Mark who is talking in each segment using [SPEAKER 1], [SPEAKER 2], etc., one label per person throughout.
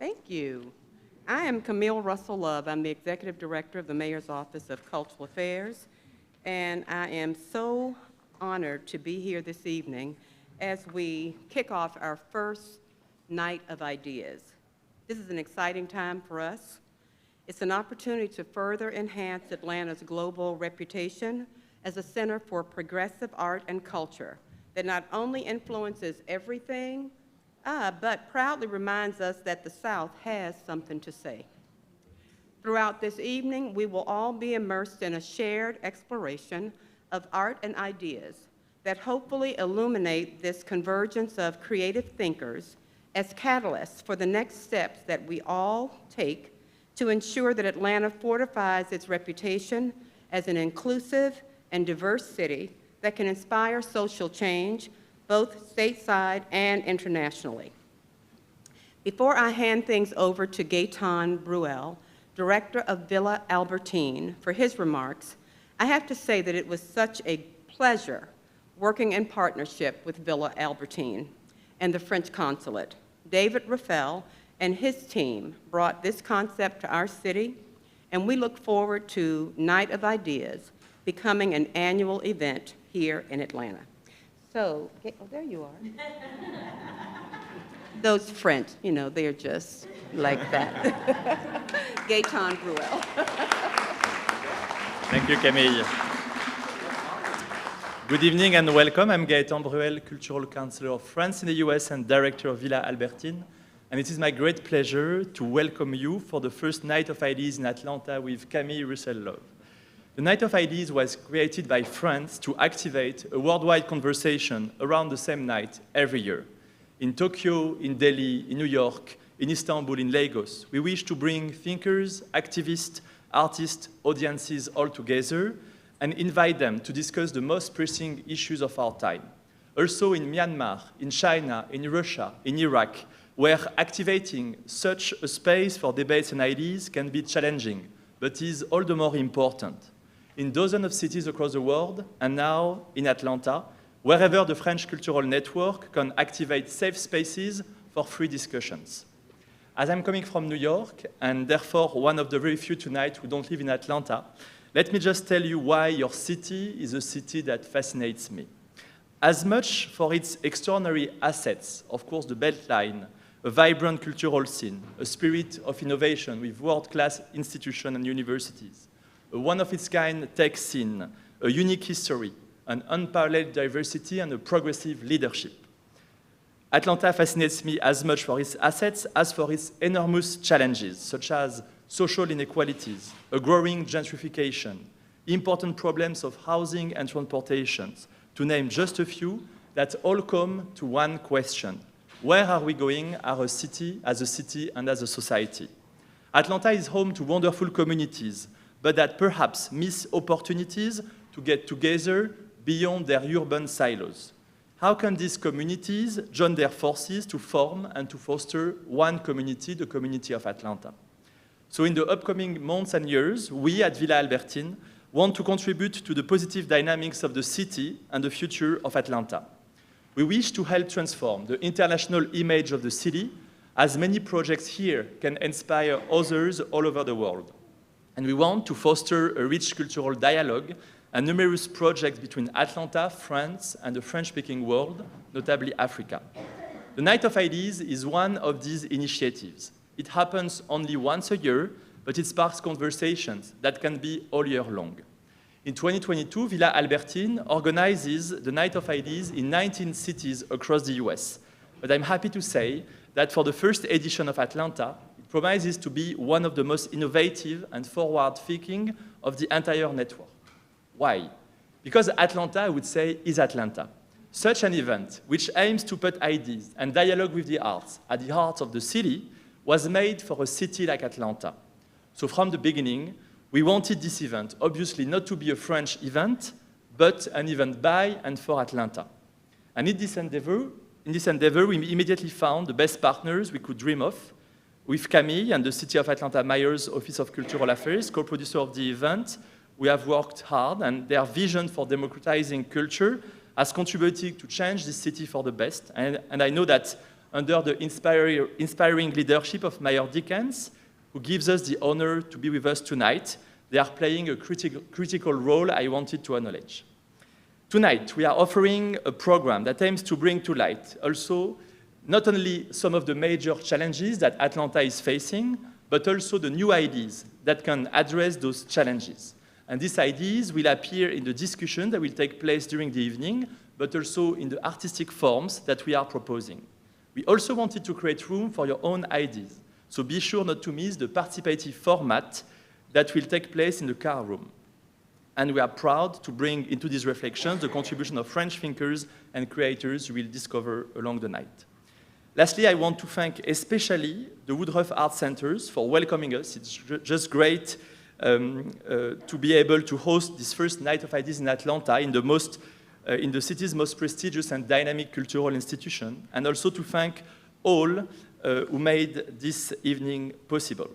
[SPEAKER 1] Thank you. I am Camille Russel Love. I'm the Executive Director of the Mayor's Office of Cultural Affairs, and I am so honored to be here this evening as we kick off our first Night of Ideas. This is an exciting time for us. It's an opportunity to further enhance Atlanta's global reputation as a center for progressive art and culture that not only influences everything, but proudly reminds us that the South has something to say. Throughout this evening, we will all be immersed in a shared exploration of art and ideas that hopefully illuminate this convergence of creative thinkers as catalysts for the next steps that we all take to ensure that Atlanta fortifies its reputation as an inclusive and diverse city that can inspire social change both stateside and internationally. Before I hand things over to Gaëtan Bruel, Director of Villa Albertine, for his remarks, I have to say that it was such a pleasure working in partnership with Villa Albertine and the French Consulate. David Raffel and his team brought this concept to our city, and we look forward to Night of Ideas becoming an annual event here in Atlanta. So, oh, there you are. Those French, you know, they're just like that. Gaëtan Bruel.
[SPEAKER 2] Thank you, Camille. Good evening and welcome. I'm Gaëtan Bruel, Cultural Counselor of France in the US and Director of Villa Albertine. And it is my great pleasure to welcome you for the first Night of Ideas in Atlanta with Camille Russel Love. The Night of Ideas was created by France to activate a worldwide conversation around the same night every year. In Tokyo, in Delhi, in New York, in Istanbul, in Lagos, we wish to bring thinkers, activists, artists, audiences all together and invite them to discuss the most pressing issues of our time. Also in Myanmar, in China, in Russia, in Iraq, where activating such a space for debates and ideas can be challenging, but is all the more important. In dozens of cities across the world, and now in Atlanta, wherever the French Cultural Network can activate safe spaces for free discussions. As I'm coming from New York, and therefore one of the very few tonight who don't live in Atlanta, let me just tell you why your city is a city that fascinates me. As much for its extraordinary assets, of course the Beltline, a vibrant cultural scene, a spirit of innovation with world-class institutions and universities, a one-of-its-kind tech scene, a unique history, an unparalleled diversity, and a progressive leadership. Atlanta fascinates me as much for its assets as for its enormous challenges, such as social inequalities, a growing gentrification, important problems of housing and transportation, to name just a few, that all come to one question: where are we going as a city and as a society? Atlanta is home to wonderful communities, but that perhaps miss opportunities to get together beyond their urban silos. How can these communities join their forces to form and to foster one community, the community of Atlanta? So in the upcoming months and years, we at Villa Albertine want to contribute to the positive dynamics of the city and the future of Atlanta. We wish to help transform the international image of the city, as many projects here can inspire others all over the world. And we want to foster a rich cultural dialogue and numerous projects between Atlanta, France, and the French-speaking world, notably Africa. The Night of Ideas is one of these initiatives. It happens only once a year, but it sparks conversations that can be all year long. In 2022, Villa Albertine organizes the Night of Ideas in 19 cities across the US. But I'm happy to say that for the first edition of Atlanta, it promises to be one of the most innovative and forward-thinking of the entire network. Why? Because Atlanta, I would say, is Atlanta. Such an event, which aims to put ideas and dialogue with the arts at the heart of the city, was made for a city like Atlanta. So from the beginning, we wanted this event, obviously not to be a French event, but an event by and for Atlanta. And in this endeavor, we immediately found the best partners we could dream of, with Camille and the City of Atlanta Mayor's Office of Cultural Affairs, co-producer of the event. We have worked hard, and their vision for democratizing culture has contributed to change this city for the best. And I know that under the inspiring leadership of Mayor Dickens, who gives us the honor to be with us tonight. They are playing a critical role I wanted to acknowledge. Tonight, we are offering a program that aims to bring to light also not only some of the major challenges that Atlanta is facing, but also the new ideas that can address those challenges. And these ideas will appear in the discussion that will take place during the evening, but also in the artistic forms that we are proposing. We also wanted to create room for your own ideas, so be sure not to miss the participative format that will take place in the car room. And we are proud to bring into these reflections the contribution of French thinkers and creators you will discover along the night. Lastly, I want to thank especially the Woodruff Arts Center for welcoming us. It's just great to be able to host this first Night of Ideas in Atlanta, in the city's most prestigious and dynamic cultural institution, and also to thank all who made this evening possible.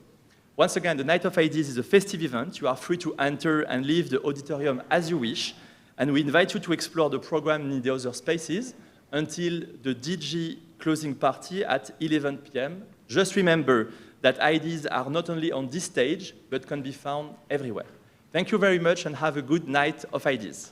[SPEAKER 2] Once again, the Night of Ideas is a festive event. You are free to enter and leave the auditorium as you wish, and we invite you to explore the program in the other spaces until the DG closing party at 11 p.m. Just remember that ideas are not only on this stage, but can be found everywhere. Thank you very much and have a good Night of Ideas.